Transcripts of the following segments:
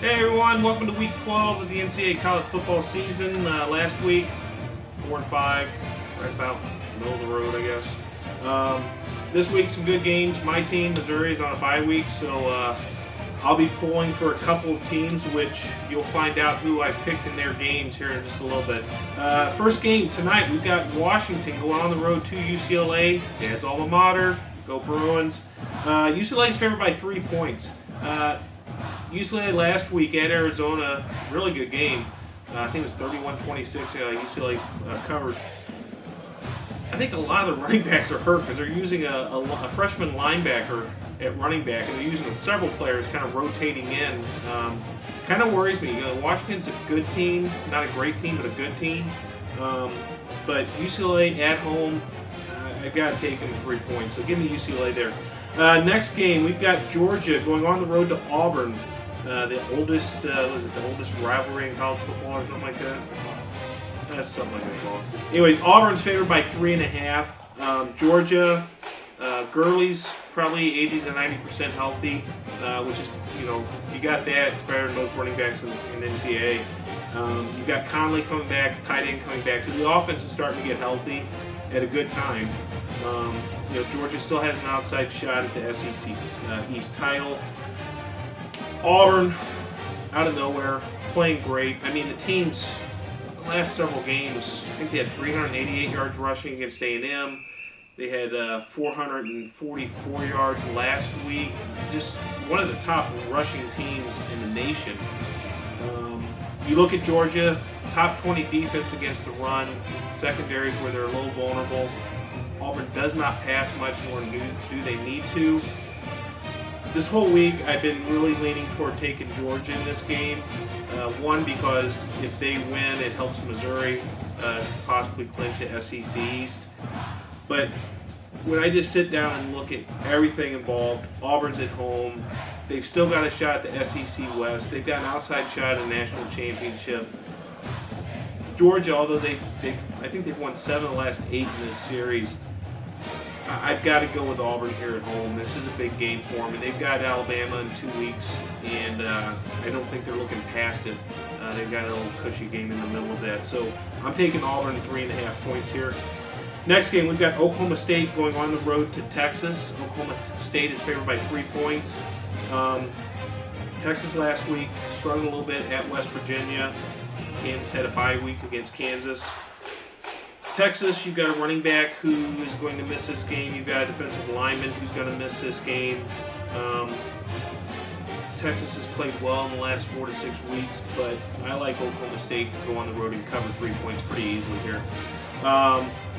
Hey everyone, welcome to week 12 of the Ncaa college football season. Last week, 4-5, right about middle of the road, I guess. This week, some good games. My team, Missouri, is on a bye week, so I'll be pulling for a couple of teams, which you'll find out who I picked in their games here in just a little bit. First game tonight, we've got Washington going on the road to UCLA. Dad's alma mater. Go Bruins. UCLA is favored by 3 points. UCLA last week at Arizona, really good game. I think it was 31-26. UCLA covered. I think a lot of the running backs are hurt because they're using a freshman linebacker at running back, and they're using several players kind of rotating in. Kind of worries me. Washington's a good team, not a great team, but a good team. But UCLA at home, I got to take them 3 points. So give me UCLA there. Next game, we've got Georgia going on the road to Auburn. The oldest, was it the oldest rivalry in college football or something like that? That's something like that. Anyways, Auburn's favored by 3.5. Georgia, Gurley's probably 80 to 90% healthy, which is, you got that. It's better than most running backs in NCAA. You got Conley coming back, tight end coming back, so the offense is starting to get healthy at a good time. Georgia still has an outside shot at the SEC East title. Auburn, out of nowhere, playing great. I mean, the teams, the last several games, I think they had 388 yards rushing against A&M. They had 444 yards last week. Just one of the top rushing teams in the nation. You look at Georgia, top 20 defense against the run, secondaries where they're a little vulnerable. Auburn does not pass much, nor do they need to. This whole week, I've been really leaning toward taking Georgia in this game. One, because if they win, it helps Missouri to possibly clinch the SEC East. But when I just sit down and look at everything involved, Auburn's at home. They've still got a shot at the SEC West. They've got an outside shot at the national championship. Georgia, although I think they've won 7 of the last 8 in this series, I've got to go with Auburn here at home. This is a big game for them. And they've got Alabama in 2 weeks, and I don't think they're looking past it. They've got a little cushy game in the middle of that. So I'm taking Auburn 3.5 points here. Next game, we've got Oklahoma State going on the road to Texas. Oklahoma State is favored by 3 points. Texas last week struggled a little bit at West Virginia. Kansas had a bye week against Kansas. Texas, you've got a running back who is going to miss this game. You've got a defensive lineman who's going to miss this game. Texas has played well in the last 4 to 6 weeks, but I like Oklahoma State to go on the road and cover 3 points pretty easily here.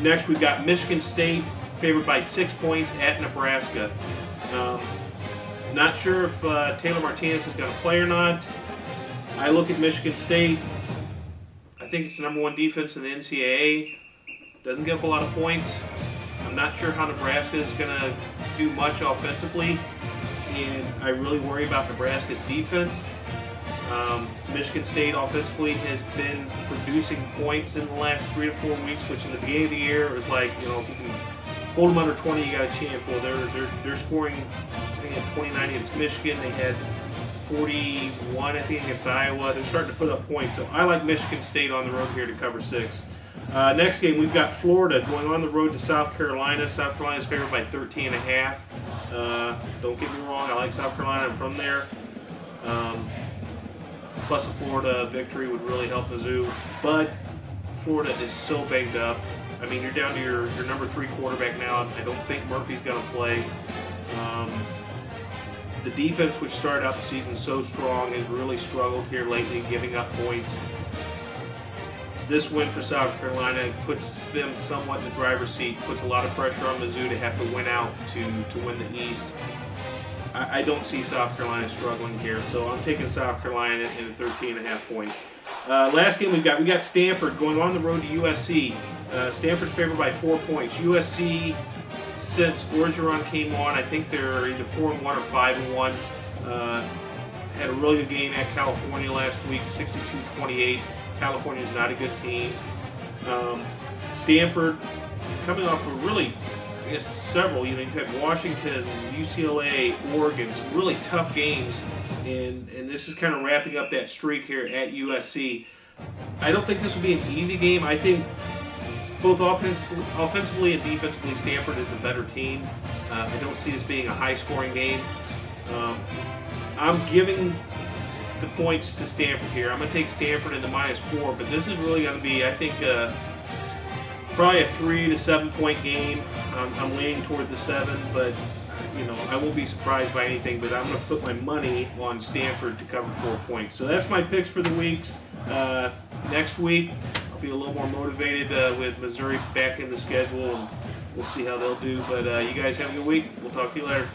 Next, we've got Michigan State favored by 6 points at Nebraska. Not sure if Taylor Martinez is going to play or not. I look at Michigan State. I think it's the #1 defense in the NCAA. Doesn't give up a lot of points. I'm not sure how Nebraska is going to do much offensively, and I really worry about Nebraska's defense. Michigan State offensively has been producing points in the last 3 to 4 weeks, which in the beginning of the year was like, if you can hold them under 20, you got a chance. Well, they're scoring. I think they had 29 against Michigan. They had 41, I think, against Iowa. They're starting to put up points. So I like Michigan State on the road here to cover 6. Next game, we've got Florida going on the road to South Carolina. South Carolina is favored by 13.5. Don't get me wrong, I like South Carolina. I'm from there. Plus a Florida victory would really help Mizzou. But Florida is so banged up. I mean, you're down to your number 3 quarterback now. I don't think Murphy's going to play. The defense, which started out the season so strong, has really struggled here lately, giving up points. This win for South Carolina puts them somewhat in the driver's seat, puts a lot of pressure on Mizzou to have to win out to win the East. I don't see South Carolina struggling here, so I'm taking South Carolina in 13.5 points. Last game we got Stanford going on the road to USC. Stanford's favored by 4 points. USC, since Orgeron came on, I think they're either 4-1 or 5-1. Had a really good game at California last week, 62-28. California's not a good team. Stanford coming off a really I guess several. You've had Washington, UCLA, Oregon, some really tough games, and this is kind of wrapping up that streak here at USC. I don't think this will be an easy game. I think both offensively and defensively, Stanford is the better team. I don't see this being a high-scoring game. I'm giving the points to Stanford here. I'm going to take Stanford in the -4, but this is really going to be, I think, probably a 3 to 7 point game. I'm leaning toward the 7, but I won't be surprised by anything. But I'm going to put my money on Stanford to cover 4 points. So that's my picks for the weeks. Next week, I'll be a little more motivated with Missouri back in the schedule, and we'll see how they'll do. But you guys have a good week. We'll talk to you later.